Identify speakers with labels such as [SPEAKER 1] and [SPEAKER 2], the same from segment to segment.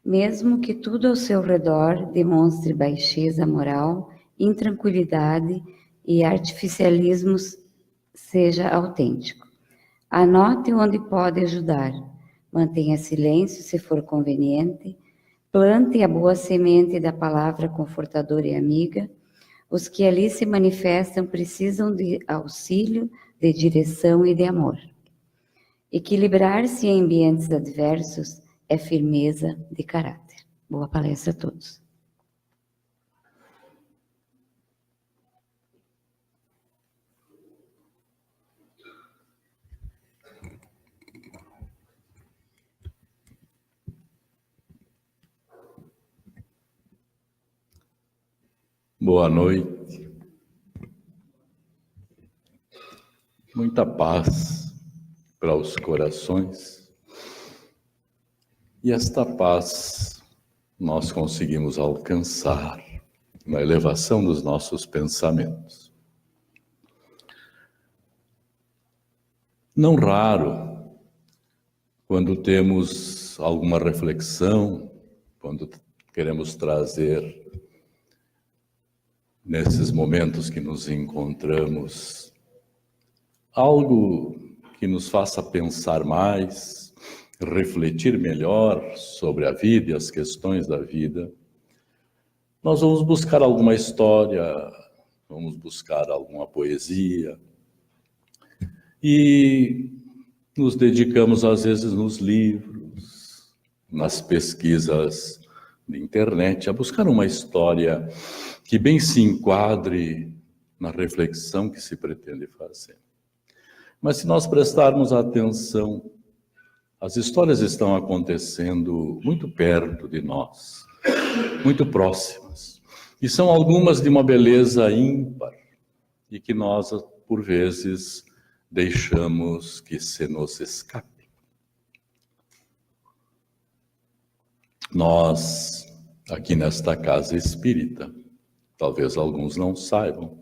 [SPEAKER 1] mesmo que tudo ao seu redor demonstre baixeza moral, intranquilidade e artificialismo seja autêntico. Anote onde pode ajudar, mantenha silêncio se for conveniente, plante a boa semente da palavra confortadora e amiga. Os que ali se manifestam precisam de auxílio, de direção e de amor. Equilibrar-se em ambientes adversos é firmeza de caráter. Boa palestra a todos.
[SPEAKER 2] Boa noite. Muita paz para os corações. E esta paz nós conseguimos alcançar na elevação dos nossos pensamentos. Não raro, quando temos alguma reflexão, quando queremos trazer nesses momentos que nos encontramos algo que nos faça pensar mais, refletir melhor sobre a vida e as questões da vida, nós vamos buscar alguma história, vamos buscar alguma poesia e nos dedicamos às vezes nos livros, nas pesquisas de internet, a buscar uma história que bem se enquadre na reflexão que se pretende fazer. Mas se nós prestarmos atenção, as histórias estão acontecendo muito perto de nós, muito próximas. E são algumas de uma beleza ímpar e que nós, por vezes, deixamos que se nos escape. Nós, aqui nesta casa espírita, talvez alguns não saibam,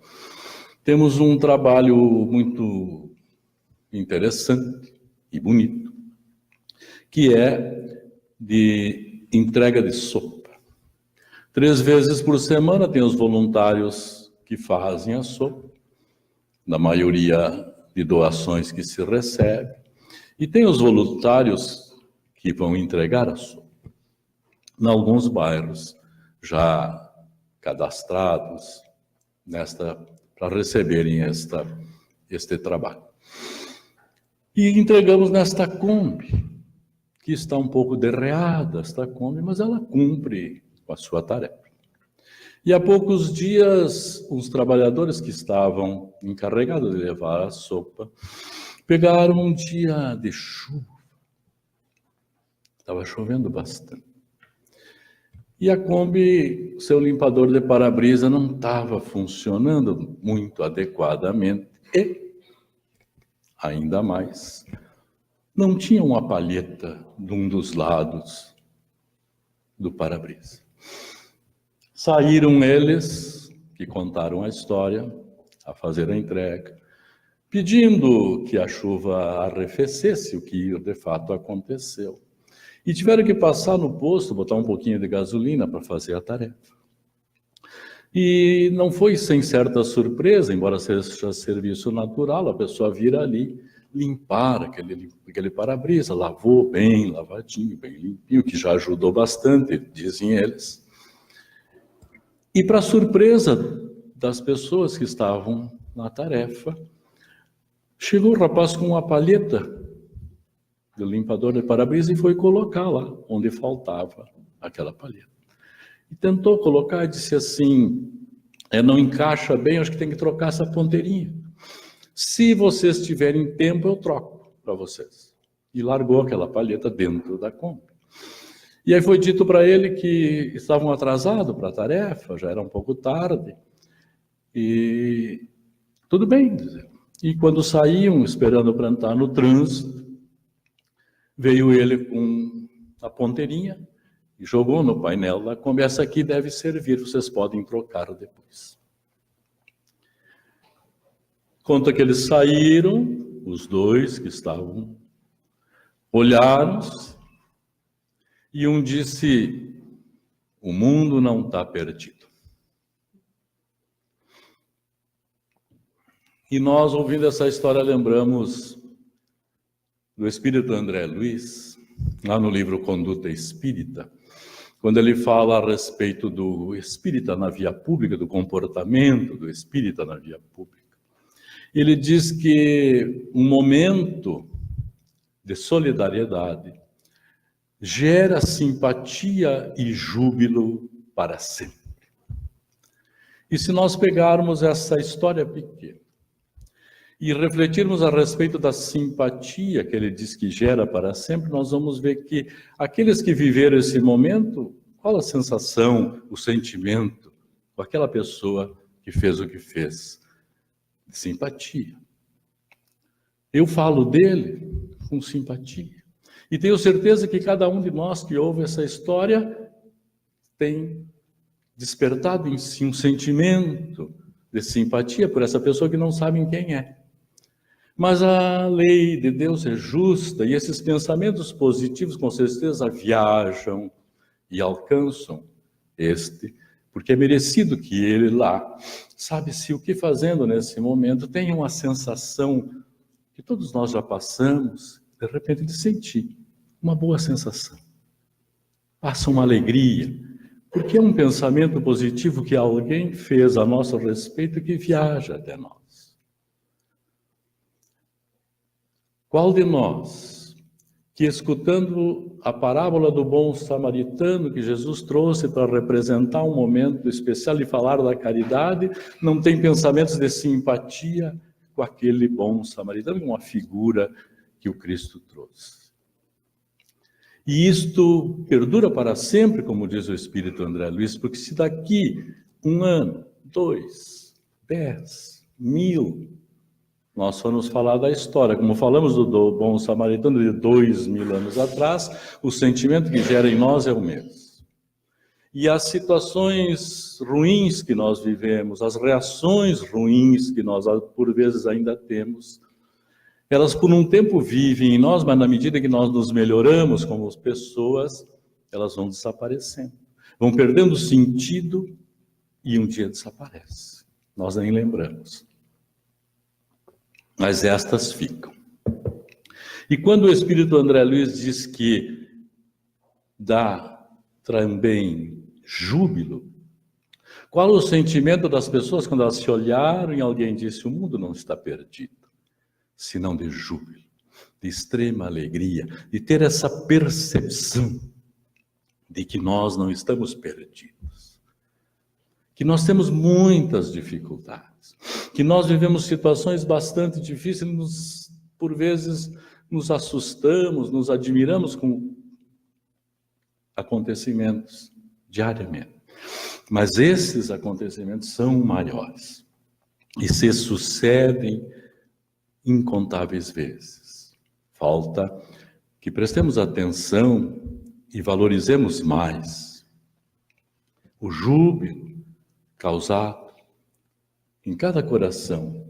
[SPEAKER 2] temos um trabalho muito interessante e bonito, que é de entrega de sopa. 3 vezes por semana tem os voluntários que fazem a sopa, na maioria de doações que se recebe, e tem os voluntários que vão entregar a sopa. Em alguns bairros já cadastrados para receberem este trabalho. E entregamos nesta Kombi, que está um pouco derreada, esta Kombi, mas ela cumpre com a sua tarefa. E há poucos dias, os trabalhadores que estavam encarregados de levar a sopa, pegaram um dia de chuva. Estava chovendo bastante. E a Kombi, seu limpador de para-brisa não estava funcionando muito adequadamente e, ainda mais, não tinha uma palheta de um dos lados do para-brisa. Saíram eles, que contaram a história, a fazer a entrega, pedindo que a chuva arrefecesse, o que de fato aconteceu. E tiveram que passar no posto, botar um pouquinho de gasolina para fazer a tarefa. E não foi sem certa surpresa, embora seja serviço natural, a pessoa vir ali limpar aquele para-brisa, lavou bem lavadinho, bem limpinho, que já ajudou bastante, dizem eles. E para surpresa das pessoas que estavam na tarefa, chegou o rapaz com uma palheta do limpador de para-brisa e foi colocar lá, onde faltava aquela palheta. E tentou colocar e disse assim, não encaixa bem, acho que tem que trocar essa ponteirinha. Se vocês tiverem tempo, eu troco para vocês. E largou aquela palheta dentro da Kombi. E aí foi dito para ele que estavam atrasados para a tarefa, já era um pouco tarde. E tudo bem. E quando saíam, esperando para entrar no trânsito, veio ele com a ponteirinha e jogou no painel da Kombi. Essa aqui deve servir, vocês podem trocar depois. Conta que eles saíram, os dois que estavam, olharam E um disse: o mundo não está perdido. E nós, ouvindo essa história, lembramos do espírito André Luiz, lá no livro Conduta Espírita, quando ele fala a respeito do espírita na via pública, do comportamento do espírita na via pública. Ele diz que um momento de solidariedade gera simpatia e júbilo para sempre. E se nós pegarmos essa história pequena e refletirmos a respeito da simpatia que ele diz que gera para sempre, nós vamos ver que aqueles que viveram esse momento, qual a sensação, o sentimento com aquela pessoa que fez o que fez? Simpatia. Eu falo dele com simpatia. E tenho certeza que cada um de nós que ouve essa história tem despertado em si um sentimento de simpatia por essa pessoa que não sabem quem é. Mas a lei de Deus é justa e esses pensamentos positivos com certeza viajam e alcançam porque é merecido que ele lá, sabe-se o que fazendo nesse momento, tenha uma sensação que todos nós já passamos, de repente de sentir uma boa sensação. Passa uma alegria, porque é um pensamento positivo que alguém fez a nosso respeito que viaja até nós. Qual de nós, que escutando a parábola do bom samaritano que Jesus trouxe para representar um momento especial e falar da caridade, não tem pensamentos de simpatia com aquele bom samaritano, uma figura que o Cristo trouxe? E isto perdura para sempre, como diz o espírito André Luiz, porque se daqui 1 ano, 2, 10, 1000, nós vamos falar da história, como falamos do bom samaritano de 2000 anos atrás, o sentimento que gera em nós é o mesmo. E as situações ruins que nós vivemos, as reações ruins que nós por vezes ainda temos, elas por um tempo vivem em nós, mas na medida que nós nos melhoramos como pessoas, elas vão desaparecendo. Vão perdendo sentido e um dia desaparece. Nós nem lembramos. Mas estas ficam. E quando o espírito André Luiz diz que dá também júbilo, qual o sentimento das pessoas quando elas se olharam e alguém disse: o mundo não está perdido, senão de júbilo, de extrema alegria, de ter essa percepção de que nós não estamos perdidos, que nós temos muitas dificuldades, que nós vivemos situações bastante difíceis, por vezes nos assustamos, nos admiramos com acontecimentos diariamente. Mas esses acontecimentos são maiores e se sucedem incontáveis vezes. Falta que prestemos atenção e valorizemos mais o júbilo causado em cada coração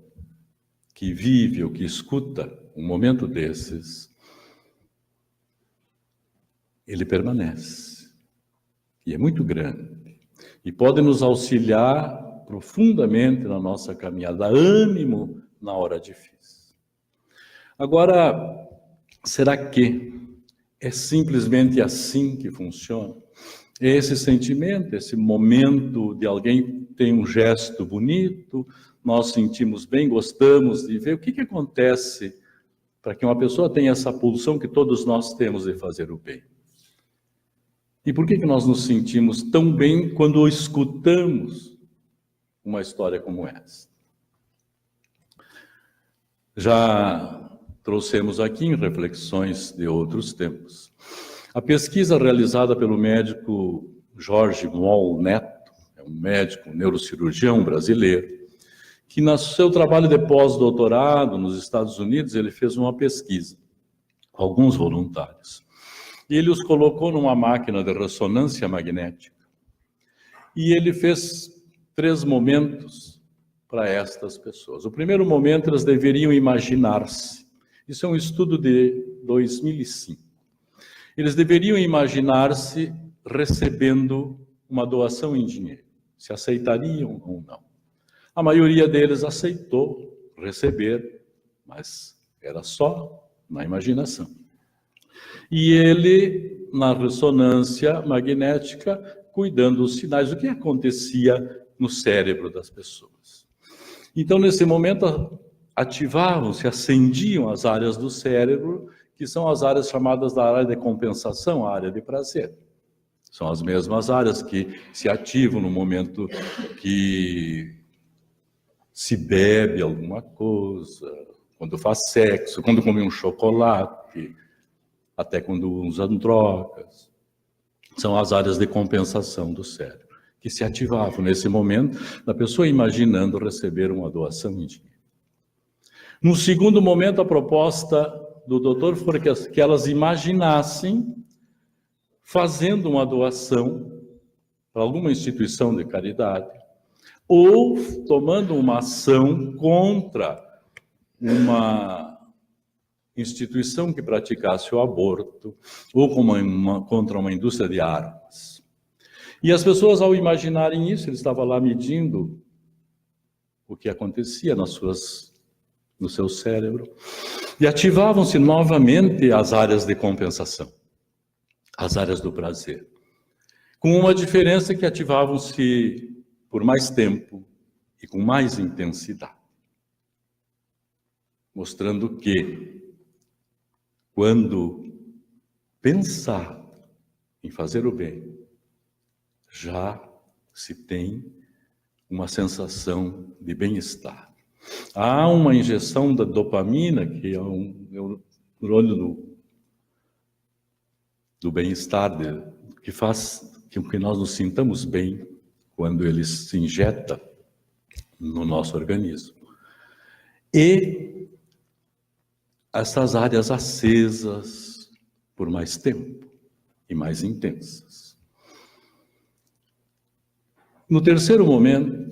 [SPEAKER 2] que vive ou que escuta um momento desses. Ele permanece e é muito grande e pode nos auxiliar profundamente na nossa caminhada, dar ânimo na hora difícil. Agora, será que é simplesmente assim que funciona? Esse sentimento, esse momento de alguém tem um gesto bonito, nós sentimos bem, gostamos de ver. O que acontece para que uma pessoa tenha essa pulsão que todos nós temos de fazer o bem? E por que nós nos sentimos tão bem quando escutamos uma história como essa? Já trouxemos aqui em reflexões de outros tempos a pesquisa realizada pelo médico Jorge Moll Neto, é um médico neurocirurgião brasileiro, que no seu trabalho de pós-doutorado nos Estados Unidos, ele fez uma pesquisa com alguns voluntários. E ele os colocou numa máquina de ressonância magnética. E ele fez 3 momentos para estas pessoas. O primeiro momento, elas deveriam imaginar-se. Isso é um estudo de 2005. eles deveriam imaginar-se recebendo uma doação em dinheiro, se aceitariam ou não. A maioria deles aceitou receber, mas era só na imaginação. E ele, na ressonância magnética, cuidando dos sinais, o que acontecia no cérebro das pessoas. Então, nesse momento, ativavam-se, acendiam as áreas do cérebro, que são as áreas chamadas da área de compensação, a área de prazer. São as mesmas áreas que se ativam no momento que se bebe alguma coisa, quando faz sexo, quando come um chocolate, até quando usam drogas. São as áreas de compensação do cérebro, que se ativavam nesse momento, da pessoa imaginando receber uma doação em dinheiro. No segundo momento, a proposta do doutor foi que elas imaginassem fazendo uma doação para alguma instituição de caridade, ou tomando uma ação contra uma instituição que praticasse o aborto, ou contra uma indústria de armas. E as pessoas, ao imaginarem isso, ele estava lá medindo o que acontecia no seu cérebro, e ativavam-se novamente as áreas de compensação, as áreas do prazer, com uma diferença que ativavam-se por mais tempo e com mais intensidade, mostrando que, quando pensar em fazer o bem, já se tem uma sensação de bem-estar. Há uma injeção da dopamina, que é o neurônio do bem-estar, que faz com que nós nos sintamos bem quando ele se injeta no nosso organismo. E essas áreas acesas por mais tempo e mais intensas. No terceiro momento,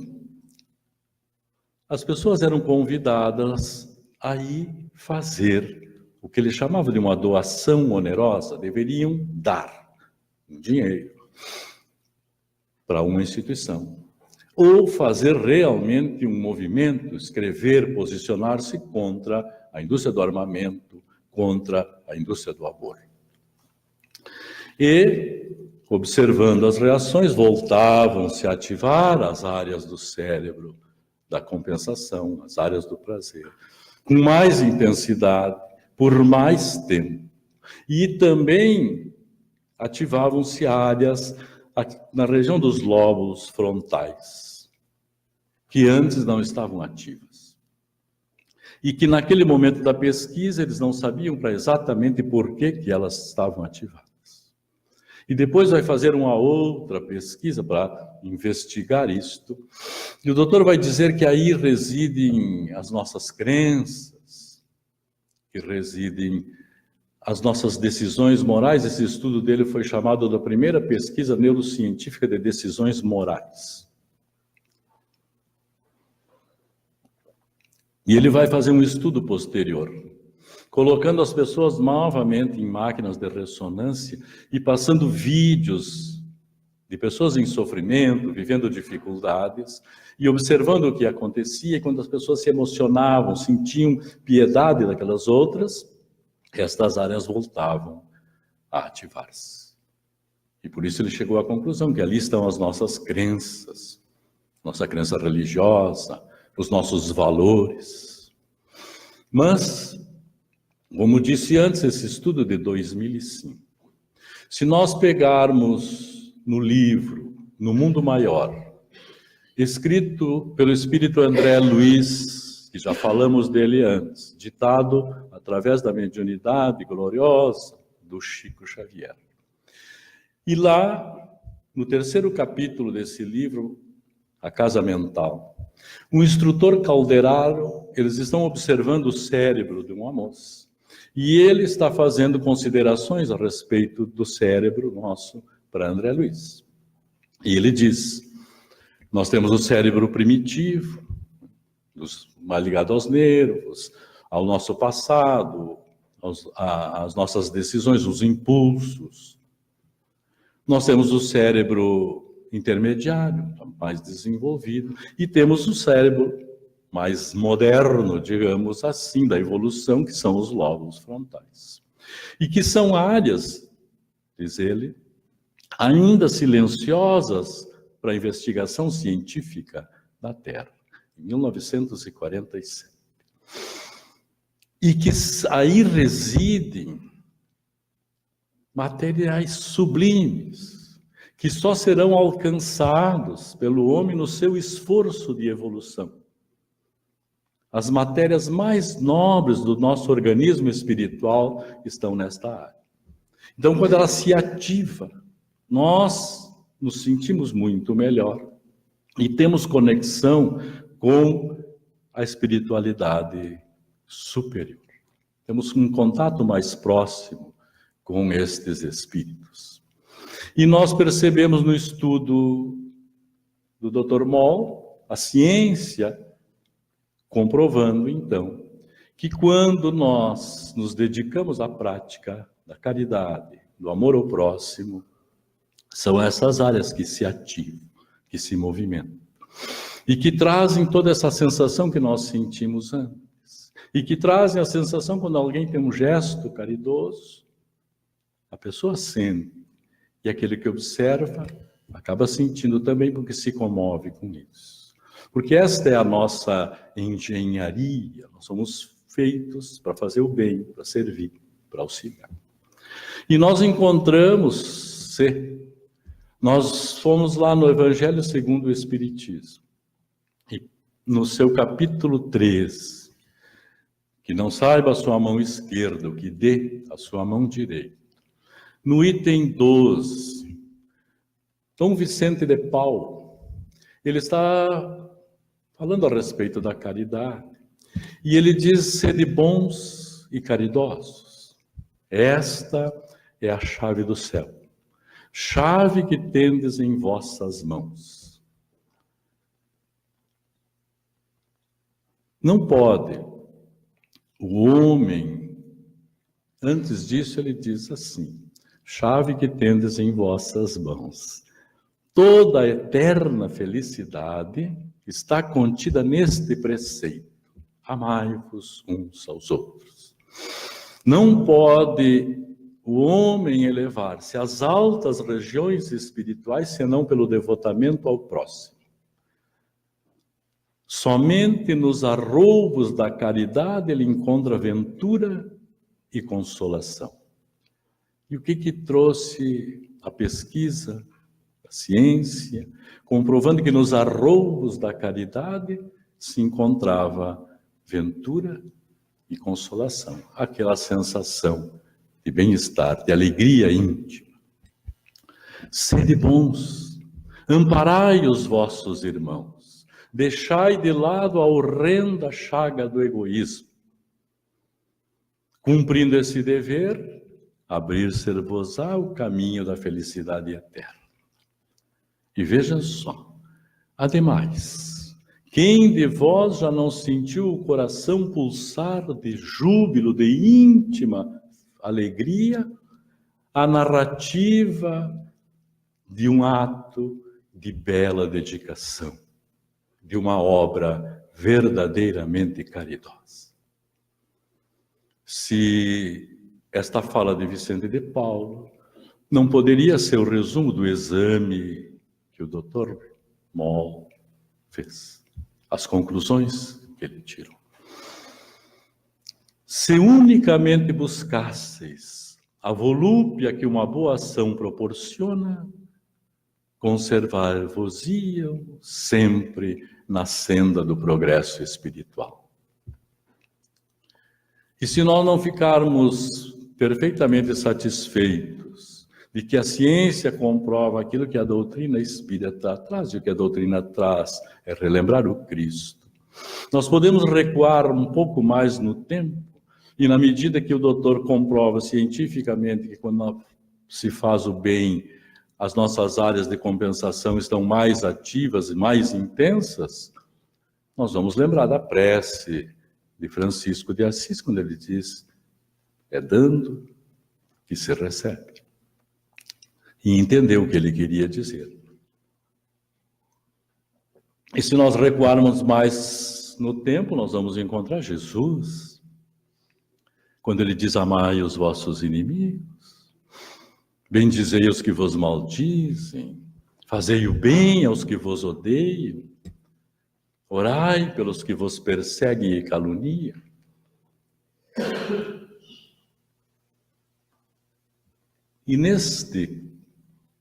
[SPEAKER 2] as pessoas eram convidadas a ir fazer o que ele chamava de uma doação onerosa, deveriam dar um dinheiro para uma instituição, ou fazer realmente um movimento, escrever, posicionar-se contra a indústria do armamento, contra a indústria do aborto. E, observando as reações, voltavam-se a ativar as áreas do cérebro da compensação, as áreas do prazer, com mais intensidade, por mais tempo. E também ativavam-se áreas na região dos lóbulos frontais, que antes não estavam ativas. E que naquele momento da pesquisa eles não sabiam exatamente por que elas estavam ativadas. E depois vai fazer uma outra pesquisa para investigar isto. E o doutor vai dizer que aí residem as nossas crenças, que residem as nossas decisões morais. Esse estudo dele foi chamado da primeira pesquisa neurocientífica de decisões morais. E ele vai fazer um estudo posterior, colocando as pessoas novamente em máquinas de ressonância e passando vídeos de pessoas em sofrimento, vivendo dificuldades, e observando o que acontecia. E quando as pessoas se emocionavam, sentiam piedade daquelas outras, estas áreas voltavam a ativar-se. E por isso ele chegou à conclusão que ali estão as nossas crenças, nossa crença religiosa, os nossos valores. Mas, como disse antes, esse estudo de 2005, se nós pegarmos no livro, No Mundo Maior, escrito pelo espírito André Luiz, que já falamos dele antes, ditado através da mediunidade gloriosa do Chico Xavier. E lá, no terceiro capítulo desse livro, A Casa Mental, o instrutor Calderaro, eles estão observando o cérebro de uma moça. E ele está fazendo considerações a respeito do cérebro nosso para André Luiz. E ele diz, nós temos o cérebro primitivo, mais ligado aos nervos, ao nosso passado, as nossas decisões, os impulsos. Nós temos o cérebro intermediário, mais desenvolvido, e temos o cérebro mais moderno, digamos assim, da evolução, que são os lóbulos frontais. E que são áreas, diz ele, ainda silenciosas para a investigação científica da Terra, em 1947. E que aí residem materiais sublimes, que só serão alcançados pelo homem no seu esforço de evolução. As matérias mais nobres do nosso organismo espiritual estão nesta área. Então, quando ela se ativa, nós nos sentimos muito melhor e temos conexão com a espiritualidade superior. Temos um contato mais próximo com estes espíritos. E nós percebemos no estudo do Dr. Moll, a ciência, comprovando, então, que quando nós nos dedicamos à prática da caridade, do amor ao próximo, são essas áreas que se ativam, que se movimentam. E que trazem toda essa sensação que nós sentimos antes. E que trazem a sensação quando alguém tem um gesto caridoso, a pessoa sente. E aquele que observa acaba sentindo também porque se comove com isso. Porque esta é a nossa engenharia. Nós somos feitos para fazer o bem, para servir, para auxiliar. E nós encontramos, nós fomos lá no Evangelho segundo o Espiritismo, e no seu capítulo 3, que não saiba a sua mão esquerda o que dê a sua mão direita. No item 12, Dom Vicente de Paulo, ele está falando a respeito da caridade, e ele diz: sede bons e caridosos, esta é a chave do céu, chave que tendes em vossas mãos. Não pode o homem, antes disso ele diz assim: chave que tendes em vossas mãos. Toda a eterna felicidade está contida neste preceito: amai-vos uns aos outros. Não pode o homem elevar-se às altas regiões espirituais senão pelo devotamento ao próximo. Somente nos arroubos da caridade ele encontra ventura e consolação. E o que trouxe a pesquisa, a ciência, comprovando que nos arroubos da caridade se encontrava ventura e consolação, aquela sensação de bem-estar, de alegria íntima. Sede bons, amparai os vossos irmãos, deixai de lado a horrenda chaga do egoísmo. Cumprindo esse dever, abrir-se-vos-á o caminho da felicidade eterna. E veja só, ademais, quem de vós já não sentiu o coração pulsar de júbilo, de íntima alegria, a narrativa de um ato de bela dedicação, de uma obra verdadeiramente caridosa? Se esta fala de Vicente de Paulo não poderia ser o resumo do exame que o Dr. Moll fez, as conclusões que ele tirou. Se unicamente buscasseis a volúpia que uma boa ação proporciona, conservar-vos-iam sempre na senda do progresso espiritual. E se nós não ficarmos perfeitamente satisfeitos de que a ciência comprova aquilo que a doutrina espírita traz, e o que a doutrina traz é relembrar o Cristo, nós podemos recuar um pouco mais no tempo, e na medida que o doutor comprova cientificamente que quando se faz o bem, as nossas áreas de compensação estão mais ativas e mais intensas, nós vamos lembrar da prece de Francisco de Assis, quando ele diz: É dando que se recebe. E entendeu o que ele queria dizer. E se nós recuarmos mais no tempo, nós vamos encontrar Jesus, quando ele diz: amai os vossos inimigos, bendizei os que vos maldizem, fazei o bem aos que vos odeiam, orai pelos que vos perseguem e caluniam. E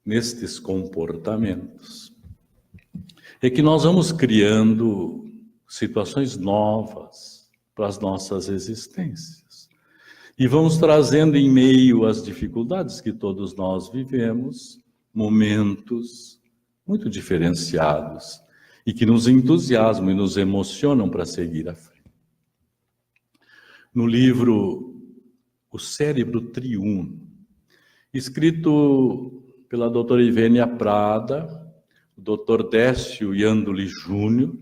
[SPEAKER 2] nestes comportamentos é que nós vamos criando situações novas para as nossas existências. E vamos trazendo em meio às dificuldades que todos nós vivemos, momentos muito diferenciados e que nos entusiasmam e nos emocionam para seguir à frente. No livro O Cérebro Triuno, escrito pela doutora Ivênia Prada, o doutor Décio Iandoli Júnior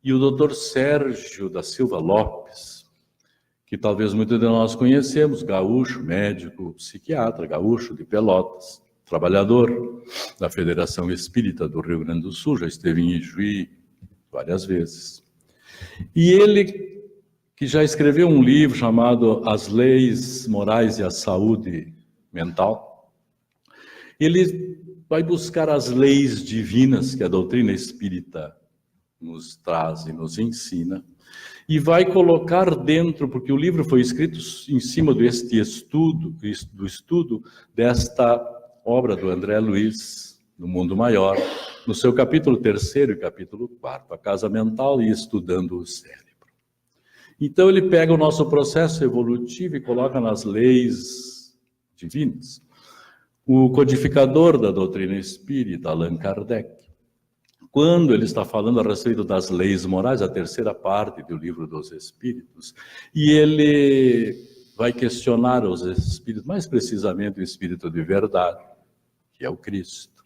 [SPEAKER 2] e o doutor Sérgio da Silva Lopes, que talvez muitos de nós conhecemos, gaúcho, médico, psiquiatra, gaúcho de Pelotas, trabalhador da Federação Espírita do Rio Grande do Sul, já esteve em Ijuí várias vezes. E ele, que já escreveu um livro chamado As Leis Morais e a Saúde Mental, ele vai buscar as leis divinas que a doutrina espírita nos traz e nos ensina, e vai colocar dentro, porque o livro foi escrito em cima do estudo desta obra do André Luiz, No Mundo Maior, no seu capítulo 3º e capítulo 4º, A Casa Mental e Estudando o Cérebro. Então ele pega o nosso processo evolutivo e coloca nas leis divinas. O codificador da doutrina espírita, Allan Kardec, quando ele está falando a respeito das leis morais, a terceira parte do Livro dos Espíritos, e ele vai questionar os espíritos, mais precisamente o espírito de verdade, que é o Cristo.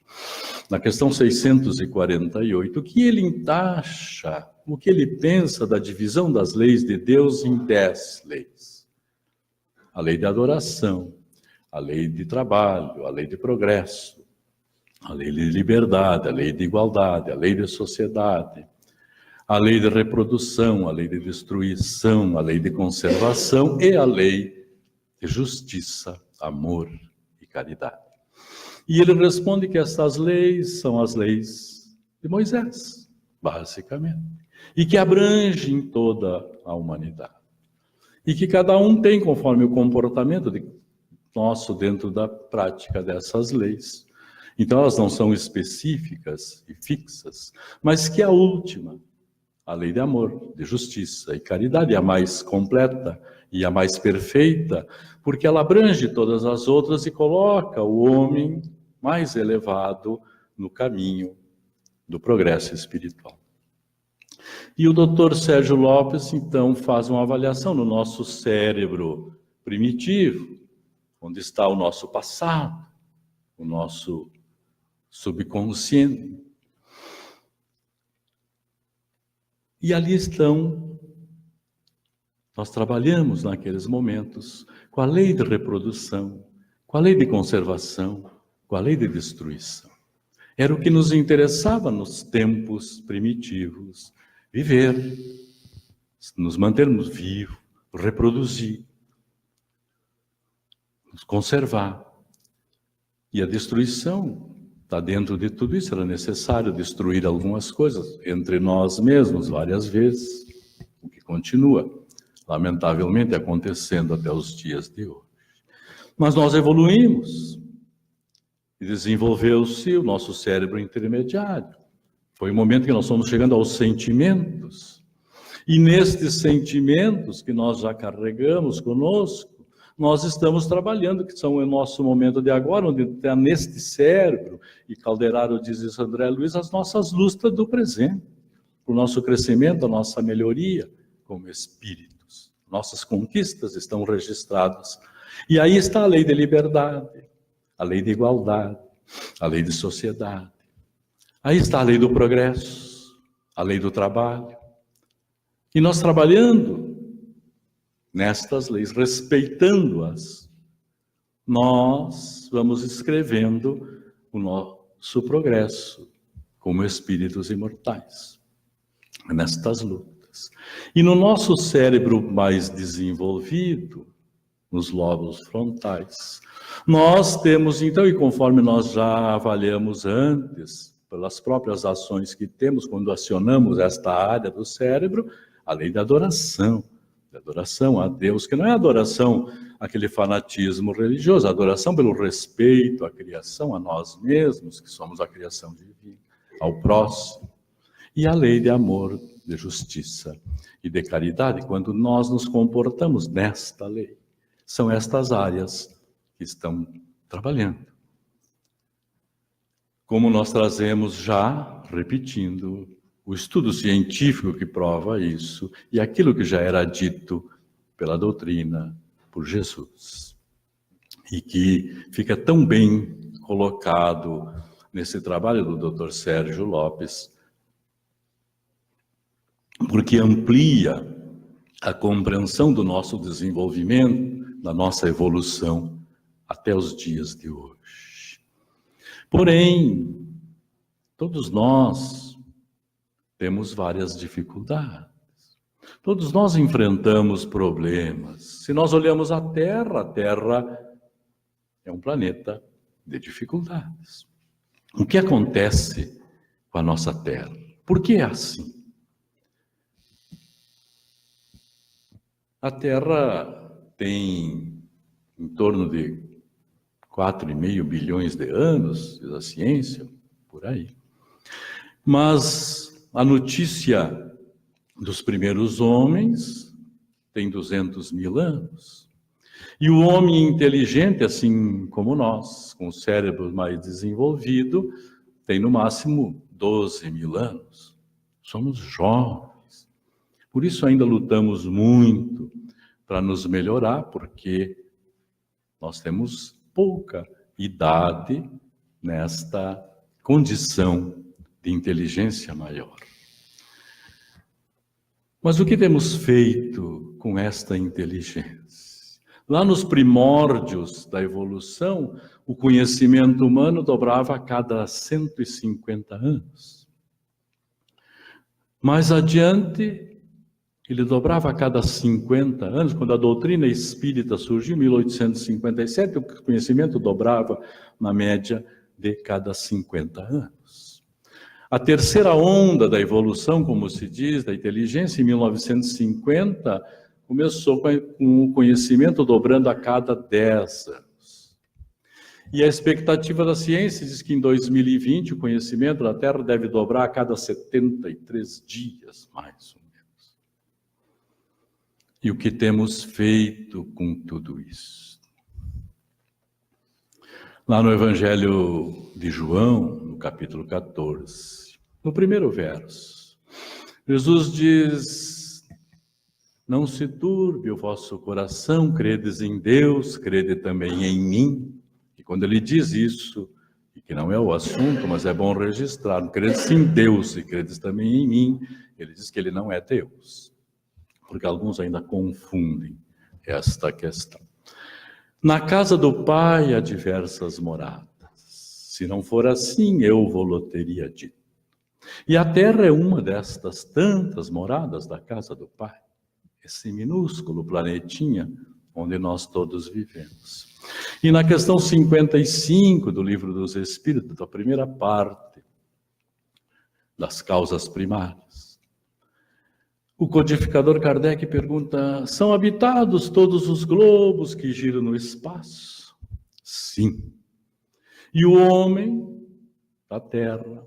[SPEAKER 2] Na questão 648, o que ele entacha, o que ele pensa da divisão das leis de Deus em 10 leis. A lei de adoração, a lei de trabalho, a lei de progresso, a lei de liberdade, a lei de igualdade, a lei de sociedade, a lei de reprodução, a lei de destruição, a lei de conservação e a lei de justiça, amor e caridade. E ele responde que essas leis são as leis de Moisés, basicamente, e que abrangem toda a humanidade. E que cada um tem, conforme o comportamento nosso dentro da prática dessas leis. Então elas não são específicas e fixas, mas que a última, a lei de amor, de justiça e caridade, é a mais completa e a mais perfeita, porque ela abrange todas as outras e coloca o homem mais elevado no caminho do progresso espiritual. E o Dr. Sérgio Lopes, então, faz uma avaliação no nosso cérebro primitivo, onde está o nosso passado, o nosso subconsciente. E ali estão, nós trabalhamos naqueles momentos com a lei de reprodução, com a lei de conservação, com a lei de destruição. Era o que nos interessava nos tempos primitivos, viver, nos mantermos vivos, reproduzir, nos conservar. E a destruição está dentro de tudo isso. Era necessário destruir algumas coisas entre nós mesmos várias vezes, o que continua, lamentavelmente, acontecendo até os dias de hoje. Mas nós evoluímos e desenvolveu-se o nosso cérebro intermediário. Foi o momento que nós estamos chegando aos sentimentos. E nestes sentimentos que nós já carregamos conosco, nós estamos trabalhando, que são o nosso momento de agora, onde está neste cérebro, e Calderaro diz isso, André Luiz, as nossas lutas do presente, o nosso crescimento, a nossa melhoria como espíritos. Nossas conquistas estão registradas. E aí está a lei de liberdade, a lei de igualdade, a lei de sociedade. Aí está a lei do progresso, a lei do trabalho. E nós trabalhando nestas leis, respeitando-as, nós vamos escrevendo o nosso progresso como espíritos imortais, nestas lutas. E no nosso cérebro mais desenvolvido, nos lóbulos frontais, nós temos, então, e conforme nós já avaliamos antes, pelas próprias ações que temos quando acionamos esta área do cérebro, a lei da adoração a Deus, que não é adoração, aquele fanatismo religioso, a adoração pelo respeito à criação, a nós mesmos, que somos a criação divina, ao próximo, e a lei de amor, de justiça e de caridade, quando nós nos comportamos nesta lei. São estas áreas que estão trabalhando. Como nós trazemos já, repetindo, o estudo científico que prova isso, e aquilo que já era dito pela doutrina, por Jesus, e que fica tão bem colocado nesse trabalho do Dr. Sérgio Lopes, porque amplia a compreensão do nosso desenvolvimento, da nossa evolução, até os dias de hoje. Porém, todos nós temos várias dificuldades. Todos nós enfrentamos problemas. Se nós olhamos a Terra é um planeta de dificuldades. O que acontece com a nossa Terra? Por que é assim? A Terra tem em torno de 4,5 bilhões de anos, diz a ciência, por aí. Mas a notícia dos primeiros homens tem 200 mil anos. E o homem inteligente, assim como nós, com o cérebro mais desenvolvido, tem no máximo 12 mil anos. Somos jovens. Por isso ainda lutamos muito para nos melhorar, porque nós temos pouca idade nesta condição de inteligência maior. Mas o que temos feito com esta inteligência? Lá nos primórdios da evolução, o conhecimento humano dobrava a cada 150 anos. Mais adiante, ele dobrava a cada 50 anos. Quando a doutrina espírita surgiu, em 1857, o conhecimento dobrava na média de cada 50 anos. A terceira onda da evolução, como se diz, da inteligência, em 1950, começou com o conhecimento dobrando a cada 10 anos. E a expectativa da ciência diz que em 2020 o conhecimento da Terra deve dobrar a cada 73 dias, mais ou menos. E o que temos feito com tudo isso? Lá no Evangelho de João, no capítulo 14, no primeiro verso, Jesus diz: não se turbe o vosso coração, credes em Deus, crede também em mim. E quando ele diz isso, e que não é o assunto, mas é bom registrar, credes em Deus e credes também em mim, ele diz que ele não é Deus, porque alguns ainda confundem esta questão. Na casa do Pai há diversas moradas. Se não for assim, eu vou-lo teria dito. E a Terra é uma destas tantas moradas da casa do Pai. Esse minúsculo planetinha onde nós todos vivemos. E na questão 55 do Livro dos Espíritos, da primeira parte, das causas primárias, o codificador Kardec pergunta: são habitados todos os globos que giram no espaço? Sim. E o homem da Terra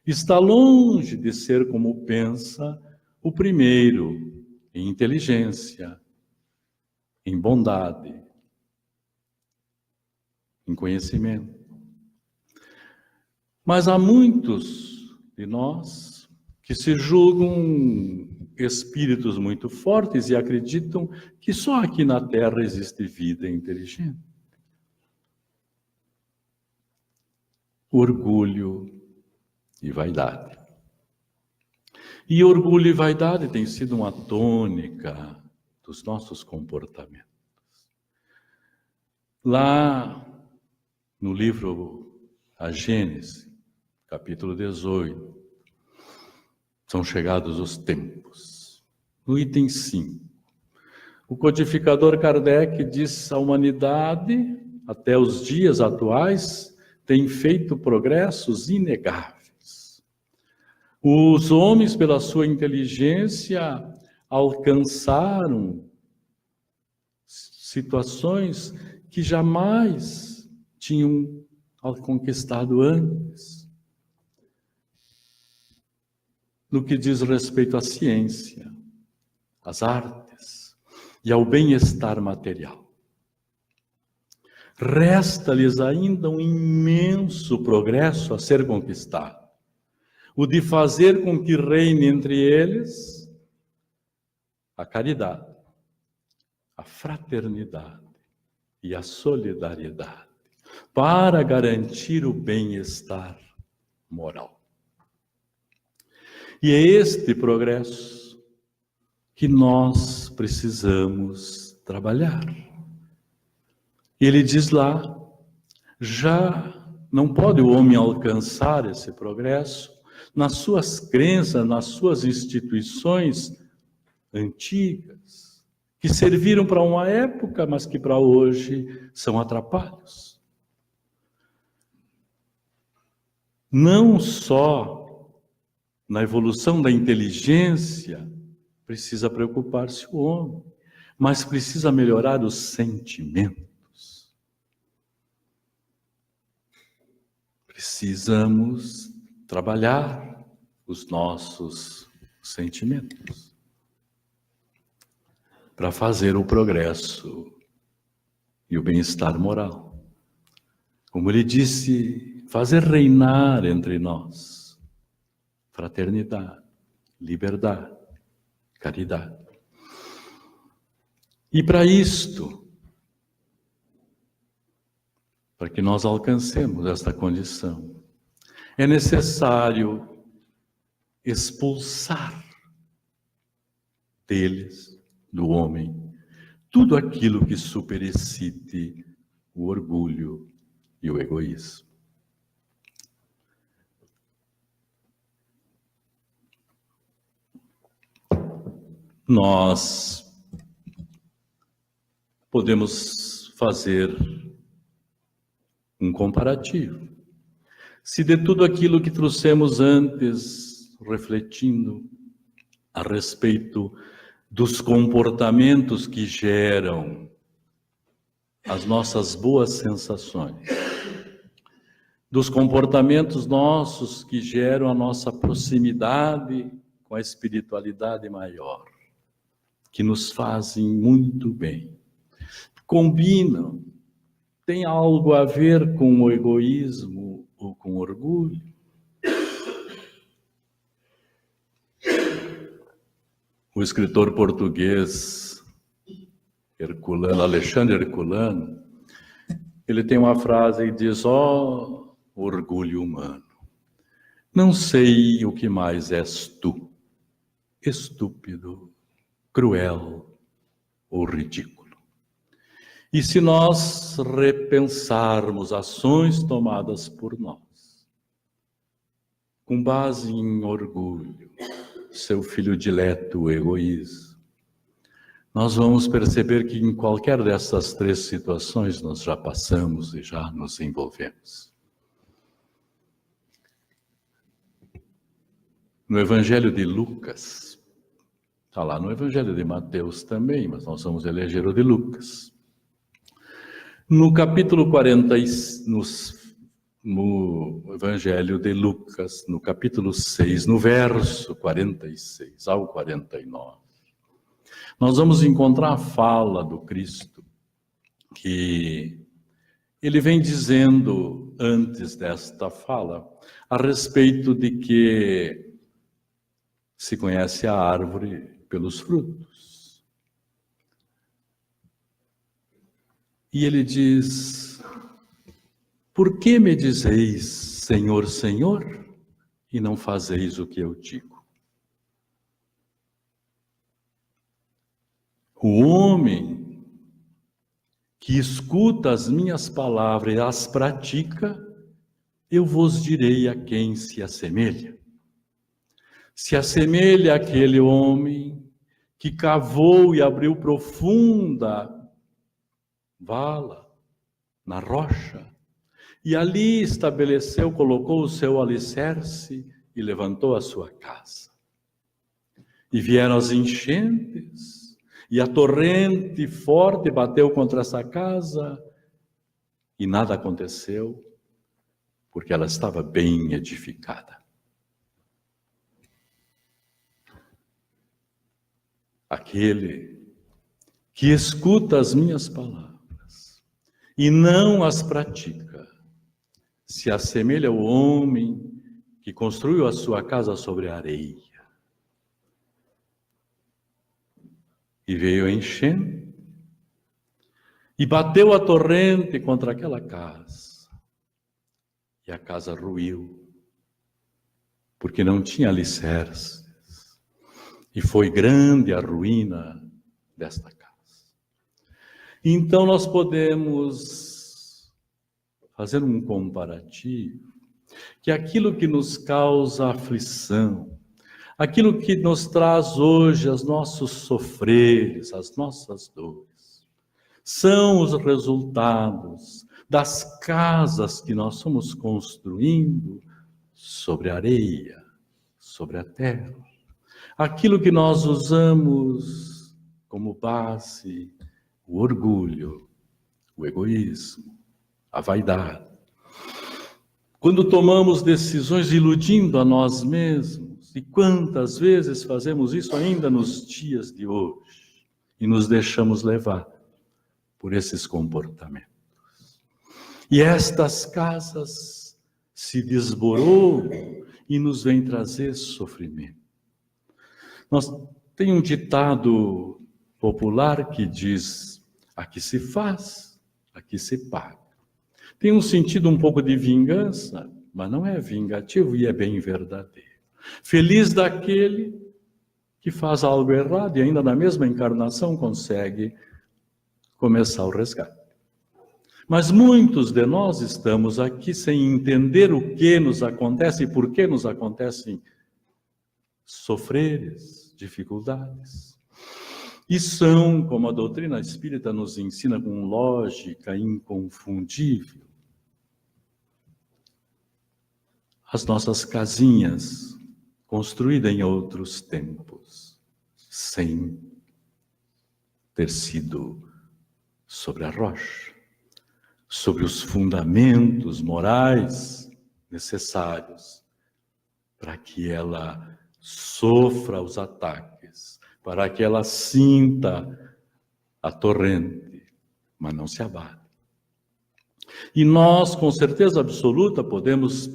[SPEAKER 2] está longe de ser, como pensa, o primeiro em inteligência, em bondade, em conhecimento. Mas há muitos de nós que se julgam espíritos muito fortes e acreditam que só aqui na Terra existe vida inteligente. Orgulho e vaidade. E orgulho e vaidade tem sido uma tônica dos nossos comportamentos. Lá no livro A Gênese, capítulo 18, são chegados os tempos. No item 5, o codificador Kardec diz: a humanidade, até os dias atuais, tem feito progressos inegáveis. Os homens, pela sua inteligência, alcançaram situações que jamais tinham conquistado antes. No que diz respeito à ciência, às artes e ao bem-estar material. Resta-lhes ainda um imenso progresso a ser conquistado, o de fazer com que reine entre eles a caridade, a fraternidade e a solidariedade, para garantir o bem-estar moral. E é este progresso que nós precisamos trabalhar. Ele diz lá, já não pode o homem alcançar esse progresso nas suas crenças, nas suas instituições antigas, que serviram para uma época, mas que para hoje são atrapalhos. Não só na evolução da inteligência precisa preocupar-se o homem, mas precisa melhorar os sentimentos. Precisamos trabalhar os nossos sentimentos para fazer o progresso e o bem-estar moral. Como ele disse, fazer reinar entre nós fraternidade, liberdade, caridade. E para isto, para que nós alcancemos esta condição, é necessário expulsar deles, do homem, tudo aquilo que superexcite o orgulho e o egoísmo. Nós podemos fazer um comparativo. Se de tudo aquilo que trouxemos antes, refletindo a respeito dos comportamentos que geram as nossas boas sensações, dos comportamentos nossos que geram a nossa proximidade com a espiritualidade maior, que nos fazem muito bem, combinam, tem algo a ver com o egoísmo ou com o orgulho. O escritor português Herculano, Alexandre Herculano, ele tem uma frase que diz: ó, orgulho humano, não sei o que mais és tu, estúpido, cruel ou ridículo. E se nós repensarmos ações tomadas por nós, com base em orgulho, seu filho dileto, o egoísmo, nós vamos perceber que em qualquer dessas três situações nós já passamos e já nos envolvemos. No Evangelho de Lucas, está lá no Evangelho de Mateus também, mas nós vamos eleger o de Lucas. No capítulo 40, no Evangelho de Lucas, no capítulo 6, no verso 46 ao 49, nós vamos encontrar a fala do Cristo, que ele vem dizendo antes desta fala, a respeito de que se conhece a árvore pelos frutos. E ele diz: por que me dizeis, Senhor, Senhor, e não fazeis o que eu digo? O homem que escuta as minhas palavras e as pratica, eu vos direi a quem se assemelha. Se assemelha àquele homem que cavou e abriu profunda vala na rocha, e ali estabeleceu, colocou o seu alicerce e levantou a sua casa. E vieram as enchentes, e a torrente forte bateu contra essa casa, e nada aconteceu, porque ela estava bem edificada. Aquele que escuta as minhas palavras e não as pratica, se assemelha ao homem que construiu a sua casa sobre a areia. E veio a enchente, e bateu a torrente contra aquela casa, e a casa ruiu, porque não tinha alicerces, e foi grande a ruína desta casa. Então nós podemos fazer um comparativo, que aquilo que nos causa aflição, aquilo que nos traz hoje os nossos sofreres, as nossas dores, são os resultados das casas que nós somos construindo sobre a areia, sobre a terra. Aquilo que nós usamos como base, o orgulho, o egoísmo, a vaidade. Quando tomamos decisões iludindo a nós mesmos, e quantas vezes fazemos isso ainda nos dias de hoje, e nos deixamos levar por esses comportamentos. E estas casas se desmoroam e nos vêm trazer sofrimento. Tem um ditado popular que diz: aqui se faz, aqui se paga. Tem um sentido um pouco de vingança, mas não é vingativo e é bem verdadeiro. Feliz daquele que faz algo errado e ainda na mesma encarnação consegue começar o resgate. Mas muitos de nós estamos aqui sem entender o que nos acontece e por que nos acontecem sofreres, dificuldades. E são, como a doutrina espírita nos ensina com lógica inconfundível, as nossas casinhas construídas em outros tempos, sem ter sido sobre a rocha, sobre os fundamentos morais necessários para que ela sofra os ataques, para que ela sinta a torrente, mas não se abate. E nós, com certeza absoluta, podemos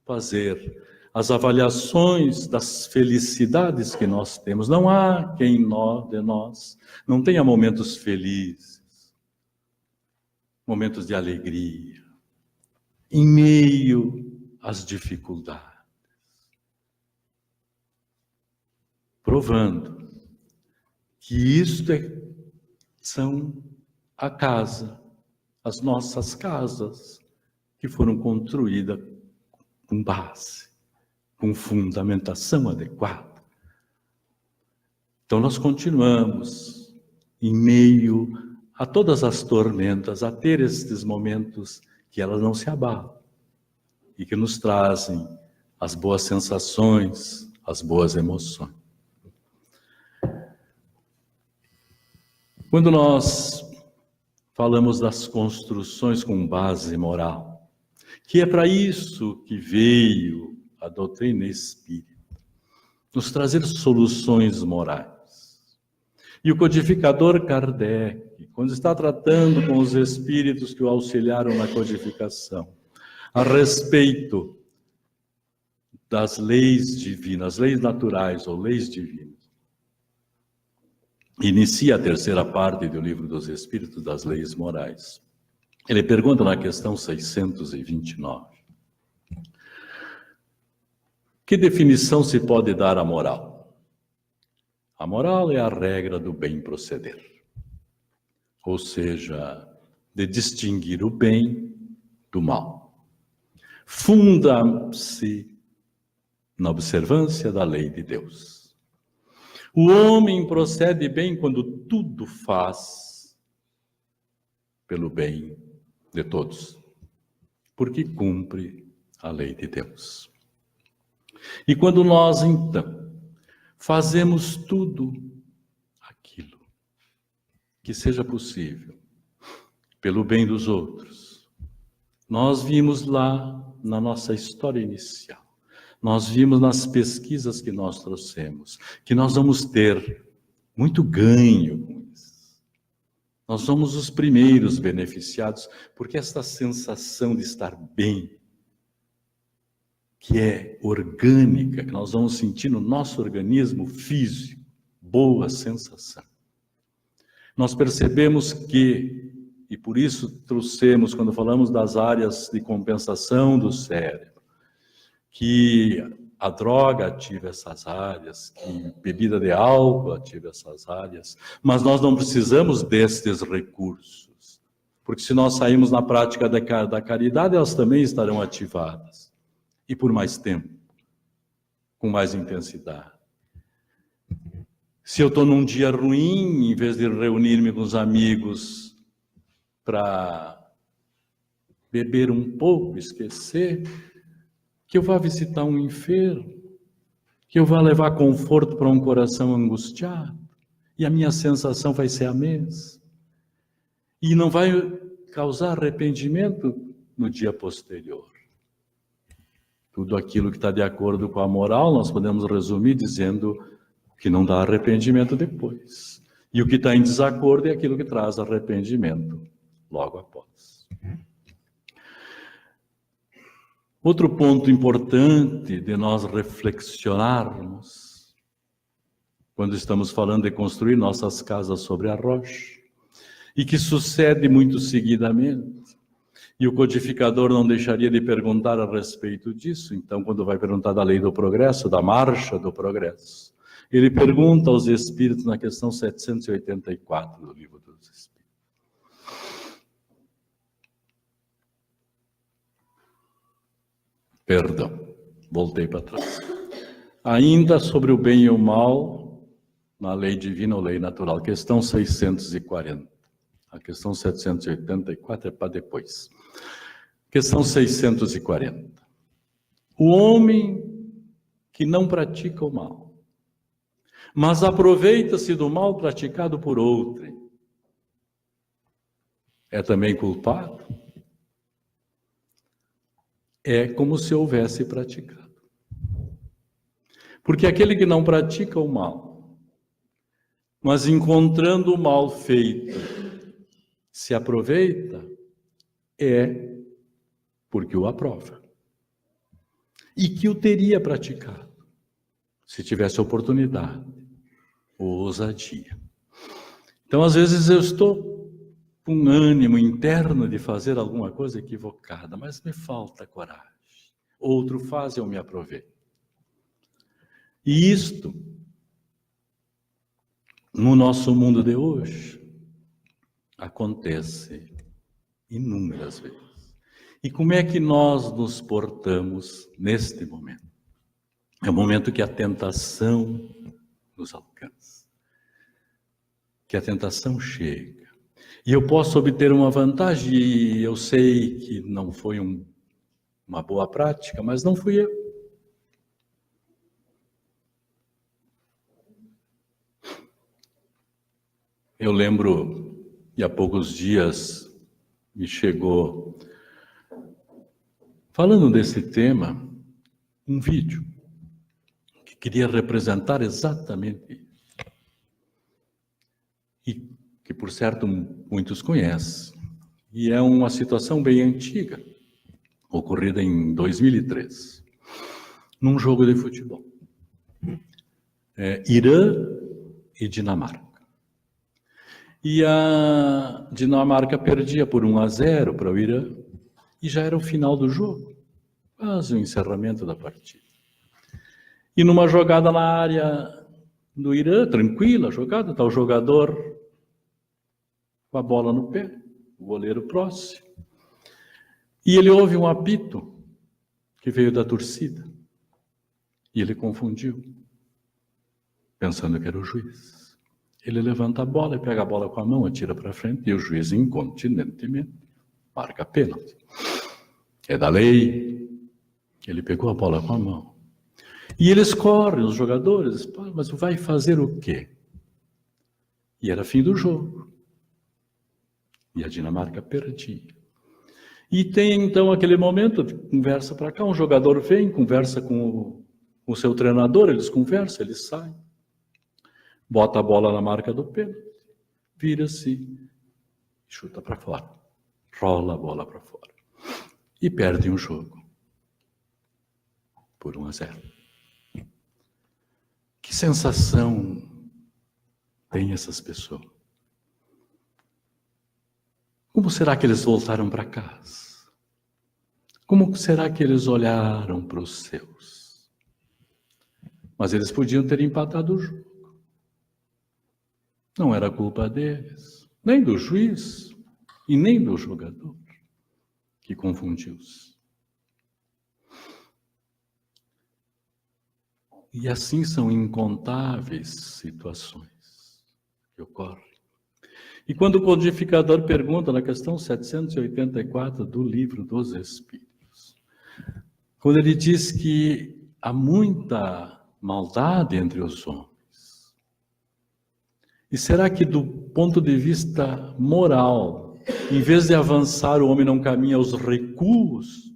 [SPEAKER 2] fazer as avaliações das felicidades que nós temos. Não há quem de nós não tenha momentos felizes, momentos de alegria, em meio às dificuldades. Provando que isto são a casa, as nossas casas, que foram construídas com base, com fundamentação adequada. Então nós continuamos em meio a todas as tormentas, a ter estes momentos que elas não se abalam e que nos trazem as boas sensações, as boas emoções. Quando nós falamos das construções com base moral, que é para isso que veio a doutrina espírita, nos trazer soluções morais. E o codificador Kardec, quando está tratando com os espíritos que o auxiliaram na codificação, a respeito das leis divinas, leis naturais ou leis divinas, inicia a terceira parte do Livro dos Espíritos das Leis Morais. Ele pergunta na questão 629. Que definição se pode dar à moral? A moral é a regra do bem proceder, ou seja, de distinguir o bem do mal. Funda-se na observância da lei de Deus. O homem procede bem quando tudo faz pelo bem de todos, porque cumpre a lei de Deus. E quando nós, então, fazemos tudo aquilo que seja possível pelo bem dos outros, nós vimos lá na nossa história inicial, nós vimos nas pesquisas que nós trouxemos, que nós vamos ter muito ganho com isso. Nós somos os primeiros beneficiados, porque esta sensação de estar bem, que é orgânica, que nós vamos sentir no nosso organismo físico, boa sensação. Nós percebemos que, e por isso trouxemos, quando falamos das áreas de compensação do cérebro, que a droga ativa essas áreas, que bebida de álcool ativa essas áreas, mas nós não precisamos destes recursos, porque se nós sairmos na prática da caridade, elas também estarão ativadas. E por mais tempo, com mais intensidade. Se eu estou num dia ruim, em vez de reunir-me com os amigos para beber um pouco, esquecer, que eu vá visitar um enfermo, que eu vá levar conforto para um coração angustiado, e a minha sensação vai ser a mesma. E não vai causar arrependimento no dia posterior. Tudo aquilo que está de acordo com a moral, nós podemos resumir dizendo que não dá arrependimento depois. E o que está em desacordo é aquilo que traz arrependimento logo após. Outro ponto importante de nós reflexionarmos, quando estamos falando de construir nossas casas sobre a rocha, e que sucede muito seguidamente, e o codificador não deixaria de perguntar a respeito disso. Então, quando vai perguntar da lei do progresso, da marcha do progresso, ele pergunta aos espíritos na questão 784 do Livro dos Espíritos. Perdão, voltei para trás. Ainda sobre o bem e o mal, na lei divina ou lei natural, questão 640. A questão 784 é para depois. Questão 640. O homem que não pratica o mal, mas aproveita-se do mal praticado por outrem, é também culpado? É como se houvesse praticado. Porque aquele que não pratica o mal, mas encontrando o mal feito, se aproveita, é porque o aprova. E que o teria praticado, se tivesse oportunidade ou ousadia. Então, às vezes eu estou com um ânimo interno de fazer alguma coisa equivocada, mas me falta coragem. Outro faz e eu me aproveito. E isto, no nosso mundo de hoje, acontece inúmeras vezes. E como é que nós nos portamos neste momento? É o momento que a tentação nos alcança, que a tentação chega. E eu posso obter uma vantagem, e eu sei que não foi uma boa prática, mas não fui eu. Eu lembro, e há poucos dias me chegou, falando desse tema, um vídeo que queria representar exatamente isso. E que, por certo, muitos conhecem. E é uma situação bem antiga, ocorrida em 2003, num jogo de futebol. Irã e Dinamarca. E a Dinamarca perdia por 1-0 para o Irã, e já era o final do jogo, quase o encerramento da partida. E numa jogada na área no Irã, tranquila a jogada, está o jogador com a bola no pé, o goleiro próximo. E ele ouve um apito que veio da torcida. E ele confundiu, pensando que era o juiz. Ele levanta a bola e pega a bola com a mão, atira para frente, e o juiz incontinentemente marca pênalti. É da lei. Ele pegou a bola com a mão. E eles correm, os jogadores, mas vai fazer o quê? E era fim do jogo. E a Dinamarca perdia. E tem então aquele momento de conversa para cá, um jogador vem, conversa com o seu treinador, eles conversam, eles saem, bota a bola na marca do pênalti, vira-se e chuta para fora, rola a bola para fora e perde um jogo por 1-0. Que sensação tem essas pessoas? Como será que eles voltaram para casa? Como será que eles olharam para os seus? Mas eles podiam ter empatado o jogo. Não era culpa deles, nem do juiz e nem do jogador que confundiu-se. E assim são incontáveis situações que ocorrem. E quando o codificador pergunta na questão 784 do Livro dos Espíritos, quando ele diz que há muita maldade entre os homens, e será que do ponto de vista moral, em vez de avançar, o homem não caminha aos recuos?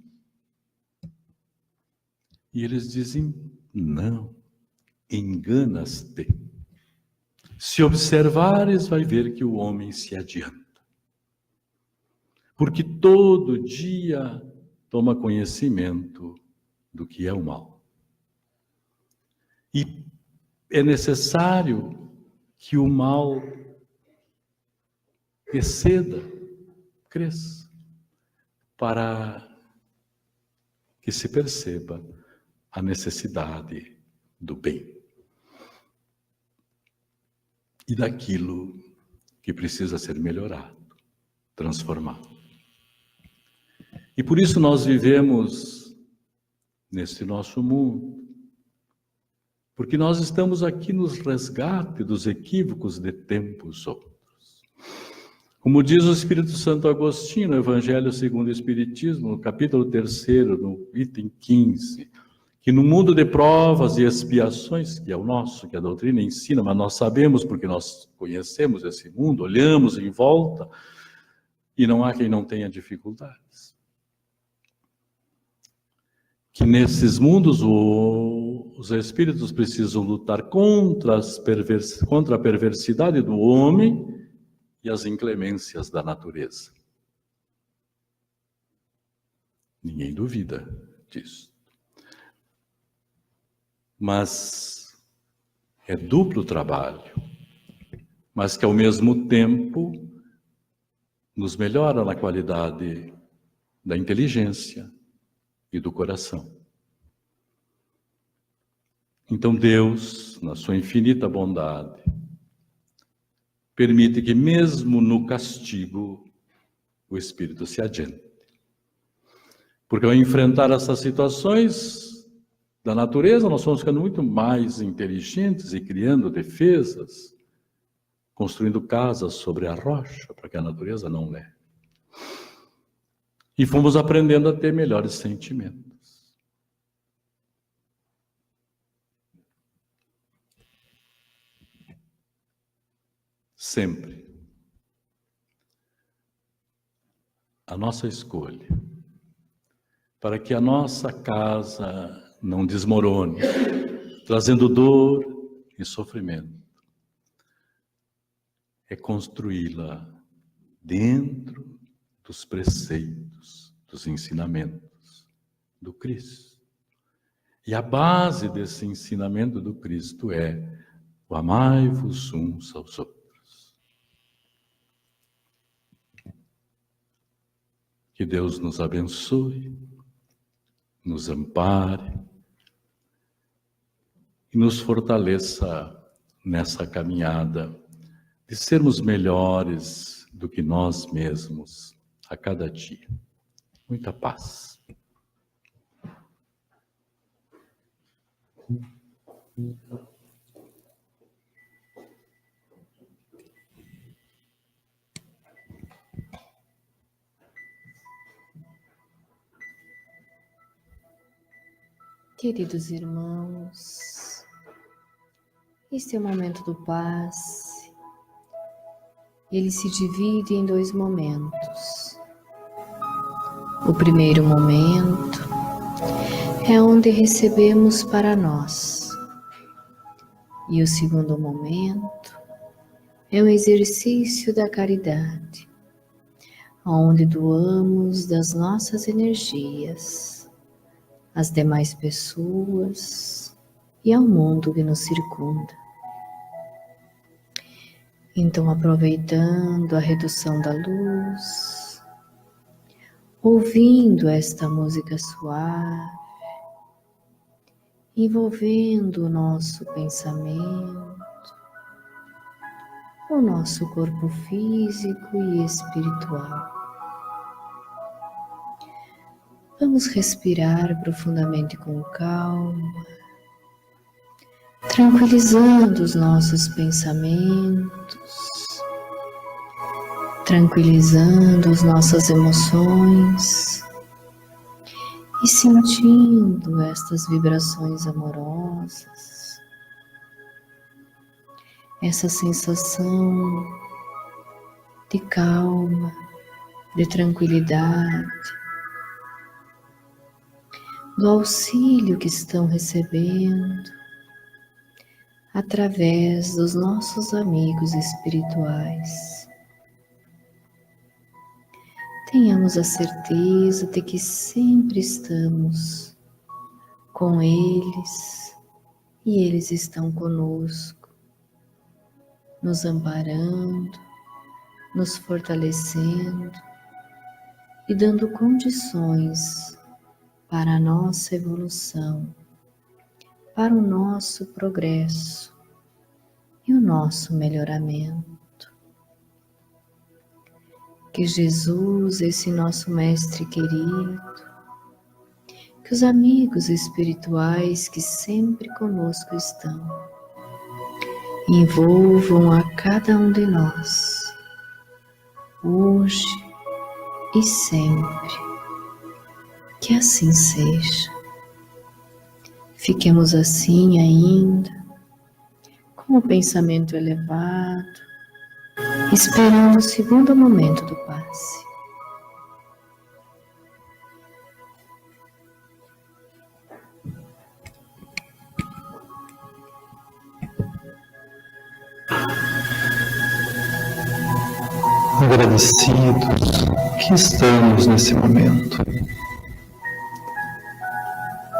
[SPEAKER 2] E eles dizem, não, enganas-te. Se observares, vai ver que o homem se adianta. Porque todo dia toma conhecimento do que é o mal. E é necessário que o mal exceda, cresça, para que se perceba a necessidade do bem. E daquilo que precisa ser melhorado, transformado. E por isso nós vivemos nesse nosso mundo, porque nós estamos aqui nos resgate dos equívocos de tempos outros. Como diz o Espírito Santo Agostinho, no Evangelho segundo o Espiritismo, no capítulo 3º, no item 15, que no mundo de provas e expiações, que é o nosso, que a doutrina ensina, mas nós sabemos porque nós conhecemos esse mundo, olhamos em volta, e não há quem não tenha dificuldades. Que nesses mundos os espíritos precisam lutar contra a perversidade do homem e as inclemências da natureza. Ninguém duvida disso. Mas é duplo trabalho, mas que ao mesmo tempo nos melhora na qualidade da inteligência e do coração. Então Deus, na sua infinita bondade, permite que mesmo no castigo o espírito se adiante. Porque ao enfrentar essas situações da natureza, nós vamos ficando muito mais inteligentes e criando defesas, construindo casas sobre a rocha, para que a natureza não leve. E fomos aprendendo a ter melhores sentimentos. Sempre. A nossa escolha, para que a nossa casa não desmorone, trazendo dor e sofrimento, é construí-la dentro dos preceitos, dos ensinamentos do Cristo. E a base desse ensinamento do Cristo é o amai-vos uns aos outros. Que Deus nos abençoe, nos ampare e nos fortaleça nessa caminhada de sermos melhores do que nós mesmos a cada dia. Muita paz.
[SPEAKER 3] Queridos irmãos, este é o momento do passe. Ele se divide em 2 momentos. O primeiro momento é onde recebemos para nós. E o segundo momento é o exercício da caridade, onde doamos das nossas energias às demais pessoas e ao mundo que nos circunda. Então, aproveitando a redução da luz, ouvindo esta música suave, envolvendo o nosso pensamento, o nosso corpo físico e espiritual. Vamos respirar profundamente com calma, tranquilizando os nossos pensamentos, tranquilizando as nossas emoções e sentindo estas vibrações amorosas, essa sensação de calma, de tranquilidade, do auxílio que estão recebendo através dos nossos amigos espirituais. Tenhamos a certeza de que sempre estamos com eles e eles estão conosco, nos amparando, nos fortalecendo e dando condições para a nossa evolução, para o nosso progresso e o nosso melhoramento. Que Jesus, esse nosso Mestre querido, que os amigos espirituais que sempre conosco estão, envolvam a cada um de nós, hoje e sempre. Que assim seja. Fiquemos assim ainda, com o pensamento elevado, esperando o segundo momento do passe.
[SPEAKER 4] Agradecidos que estamos nesse momento,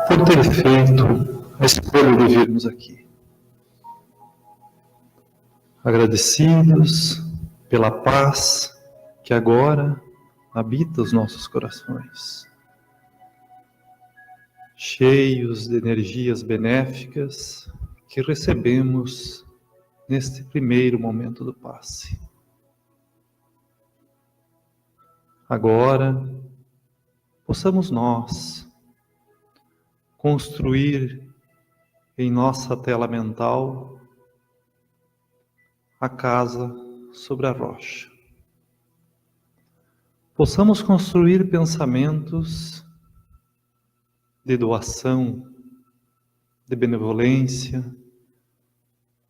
[SPEAKER 4] por ter feito a escolha de virmos aqui. Agradecidos pela paz que agora habita os nossos corações, cheios de energias benéficas que recebemos neste primeiro momento do passe. Agora, possamos nós construir em nossa tela mental a casa sobre a rocha. Possamos construir pensamentos de doação, de benevolência,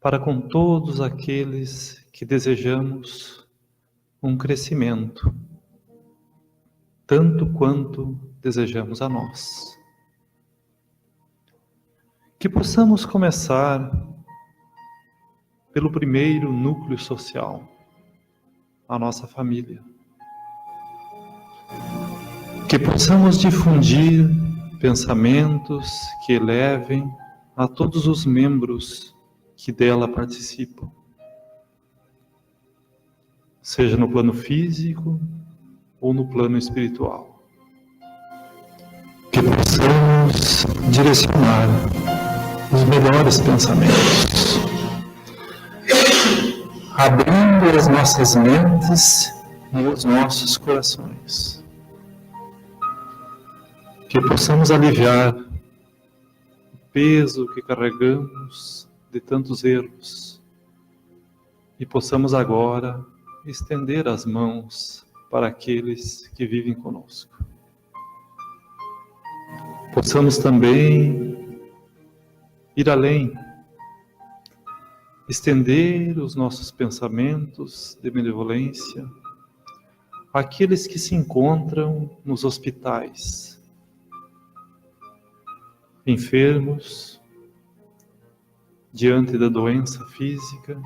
[SPEAKER 4] para com todos aqueles que desejamos um crescimento, tanto quanto desejamos a nós. Que possamos começar pelo primeiro núcleo social, a nossa família. Que possamos difundir pensamentos que elevem a todos os membros que dela participam, seja no plano físico ou no plano espiritual. Que possamos direcionar os melhores pensamentos abrindo as nossas mentes e os nossos corações. Que possamos aliviar o peso que carregamos de tantos erros e possamos agora estender as mãos para aqueles que vivem conosco. Possamos também ir além, estender os nossos pensamentos de benevolência àqueles que se encontram nos hospitais, enfermos, diante da doença física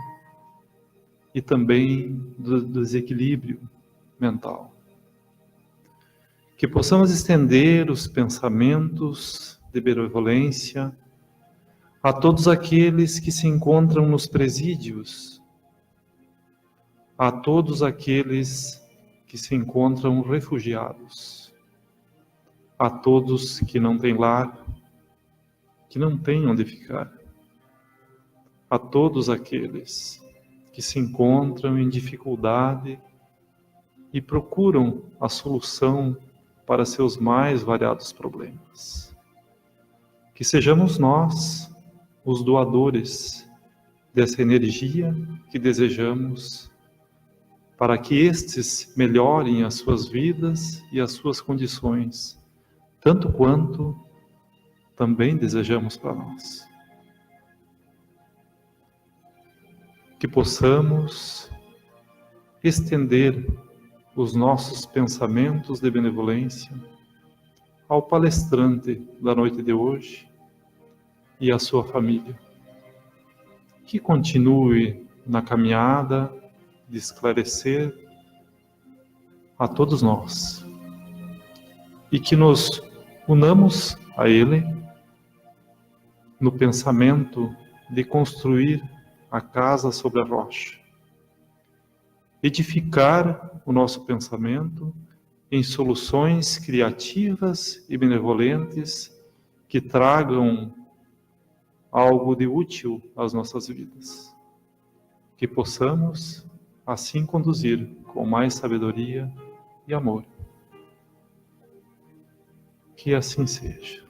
[SPEAKER 4] e também do desequilíbrio mental. Que possamos estender os pensamentos de benevolência a todos aqueles que se encontram nos presídios, a todos aqueles que se encontram refugiados, a todos que não têm lar, que não têm onde ficar, a todos aqueles que se encontram em dificuldade e procuram a solução para seus mais variados problemas. Que sejamos nós os doadores dessa energia que desejamos, para que estes melhorem as suas vidas e as suas condições, tanto quanto também desejamos para nós. Que possamos estender os nossos pensamentos de benevolência ao palestrante da noite de hoje e à sua família. Que continue na caminhada de esclarecer a todos nós e que nos unamos a ele no pensamento de construir a casa sobre a rocha, edificar o nosso pensamento em soluções criativas e benevolentes que tragam algo de útil às nossas vidas. Que possamos assim conduzir com mais sabedoria e amor. Que assim seja.